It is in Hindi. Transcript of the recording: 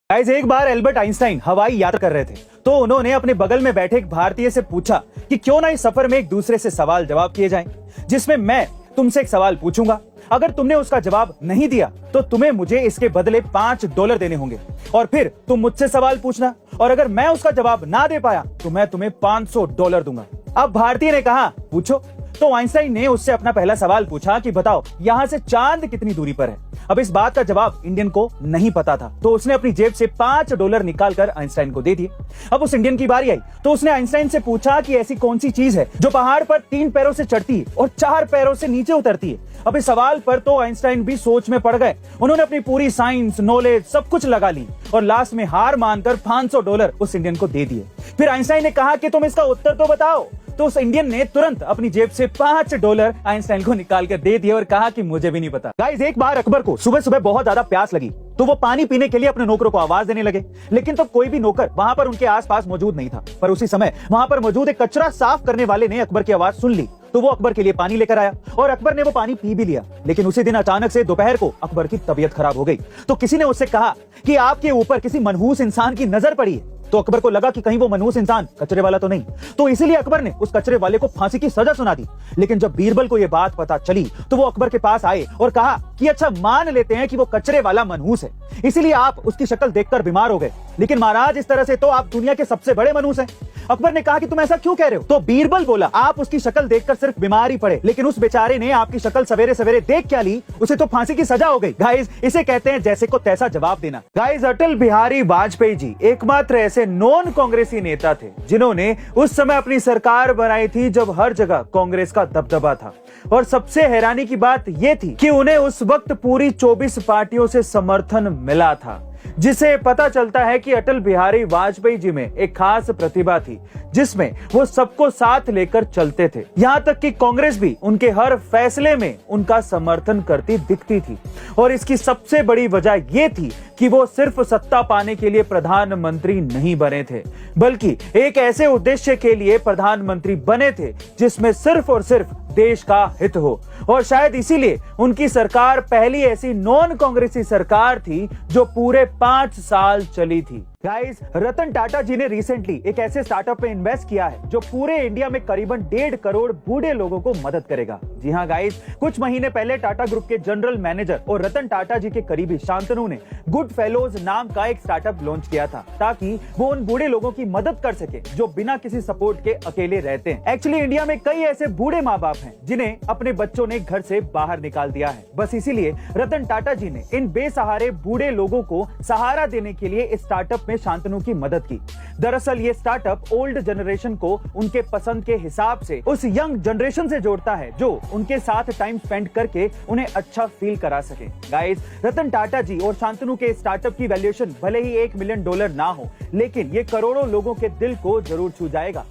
गाइस, एक बार एल्बर्ट आइंस्टाइन हवाई यात्रा कर रहे थे तो उन्होंने अपने बगल में बैठे एक भारतीय से पूछा कि क्यों ना इस सफर में एक दूसरे से सवाल जवाब किए जाएं, जिसमें मैं तुमसे एक सवाल पूछूंगा। अगर तुमने उसका जवाब नहीं दिया तो तुम्हें मुझे इसके बदले $5 देने होंगे और फिर तुम मुझसे सवाल पूछना, और अगर मैं उसका जवाब ना दे पाया तो मैं तुम्हें $500 दूंगा। अब भारतीय ने कहा पूछो। तो आइंस्टाइन ने उससे अपना पहला सवाल पूछा कि बताओ यहाँ से चांद कितनी दूरी पर है। अब इस बात का जवाब इंडियन को नहीं पता था तो उसने अपनी जेब से $5 निकालकर आइंस्टाइन को दे दिए। अब उस इंडियन की बारी आई तो उसने आइंस्टाइन से पूछा कि ऐसी कौन सी चीज है जो पहाड़ पर 3 पैरों से चढ़ती है और 4 पैरों से नीचे उतरती है। अब इस सवाल पर तो आइंस्टाइन भी सोच में पड़ गए। उन्होंने अपनी पूरी साइंस नॉलेज सब कुछ लगा ली और लास्ट में हार मानकर $500 उस इंडियन को दे दिए। फिर आइंस्टाइन ने कहा कि तुम इसका उत्तर तो बताओ। तो उस इंडियन ने तुरंत अपनी जेब से $5 आइंस्टाइन को निकाल कर दे दिए और कहा कि मुझे भी नहीं पता। गाइस, एक बार अकबर को सुबह सुबह बहुत ज्यादा प्यास लगी तो वो पानी पीने के लिए अपने नौकरों को आवाज देने लगे, लेकिन तो कोई भी नौकर वहां पर उनके आसपास मौजूद नहीं था। पर उसी समय वहां पर मौजूद एक कचरा साफ करने वाले ने अकबर की आवाज सुन ली तो वो अकबर के लिए पानी लेकर आया और अकबर ने वो पानी पी भी लिया। लेकिन उसी दिन अचानक से दोपहर को अकबर की तबीयत खराब हो गई तो किसी ने उससे कहा कि आपके ऊपर किसी मनहूस इंसान की नजर पड़ी है। तो अकबर को लगा कि कहीं वो मनहूस इंसान कचरे वाला तो नहीं, तो इसीलिए अकबर ने उस कचरे वाले को फांसी की सजा सुना दी। लेकिन जब बीरबल को ये बात पता चली तो वो अकबर के पास आए और कहा कि अच्छा, मान लेते हैं कि वो कचरे वाला मनहूस है, इसीलिए आप उसकी शक्ल देखकर बीमार हो गए, लेकिन महाराज इस तरह से तो आप दुनिया के सबसे बड़े मनहूस हैं। अकबर ने कहा कि तुम ऐसा क्यों कह रहे हो? तो बीरबल बोला, आप उसकी शक्ल देखकर सिर्फ बीमार ही पड़े, लेकिन उस बेचारे ने आपकी शक्ल सवेरे सवेरे देख क्या ली, उसे तो फांसी की सजा हो गई। गाइस, इसे कहते हैं जैसे को तैसा जवाब देना। गाइस, अटल बिहारी वाजपेयी जी एकमात्र ऐसे नॉन कांग्रेसी नेता थे जिन्होंने उस समय अपनी सरकार बनाई थी जब हर जगह कांग्रेस का दबदबा था। और सबसे हैरानी की बात यह थी कि उन्हें उस वक्त पूरी 24 पार्टियों से समर्थन मिला था, जिसे पता चलता है कि अटल बिहारी वाजपेयी जी में एक खास प्रतिभा थी जिसमें वो सबको साथ लेकर चलते थे। यहाँ तक कि कांग्रेस भी उनके हर फैसले में उनका समर्थन करती दिखती थी। और इसकी सबसे बड़ी वजह यह थी कि वो सिर्फ सत्ता पाने के लिए प्रधानमंत्री नहीं बने थे, बल्कि एक ऐसे उद्देश्य के लिए प्रधानमंत्री बने थे जिसमें सिर्फ और सिर्फ देश का हित हो। और शायद इसीलिए उनकी सरकार पहली ऐसी नॉन कांग्रेसी सरकार थी जो पूरे 5 साल चली थी। गाइस, रतन टाटा जी ने रिसेंटली एक ऐसे स्टार्टअप में इन्वेस्ट किया है जो पूरे इंडिया में करीबन 1.5 करोड़ बूढ़े लोगों को मदद करेगा। जी हाँ गाइस, कुछ महीने पहले टाटा ग्रुप के जनरल मैनेजर और रतन टाटा जी के करीबी शांतनु ने गुड फेलोज नाम का एक स्टार्टअप लॉन्च किया था ताकि वो उन बूढ़े लोगों की मदद कर सके जो बिना किसी सपोर्ट के अकेले रहते हैं। एक्चुअली इंडिया में कई ऐसे बूढ़े माँ बाप हैं जिन्हें अपने बच्चों ने घर से बाहर निकाल दिया है। बस इसीलिए रतन टाटा जी ने इन बेसहारे बूढ़े लोगों को सहारा देने के लिए इस स्टार्टअप में शांतनु की मदद की। दरअसल ये स्टार्टअप ओल्ड जनरेशन को उनके पसंद के हिसाब से उस यंग जनरेशन से जोड़ता है जो उनके साथ टाइम स्पेंड करके उन्हें अच्छा फील करा सके। गाइस, रतन टाटा जी और शांतनु के स्टार्टअप की वैल्यूएशन भले ही $1 मिलियन ना हो, लेकिन ये करोड़ों लोगों के दिल को जरूर छू जाएगा।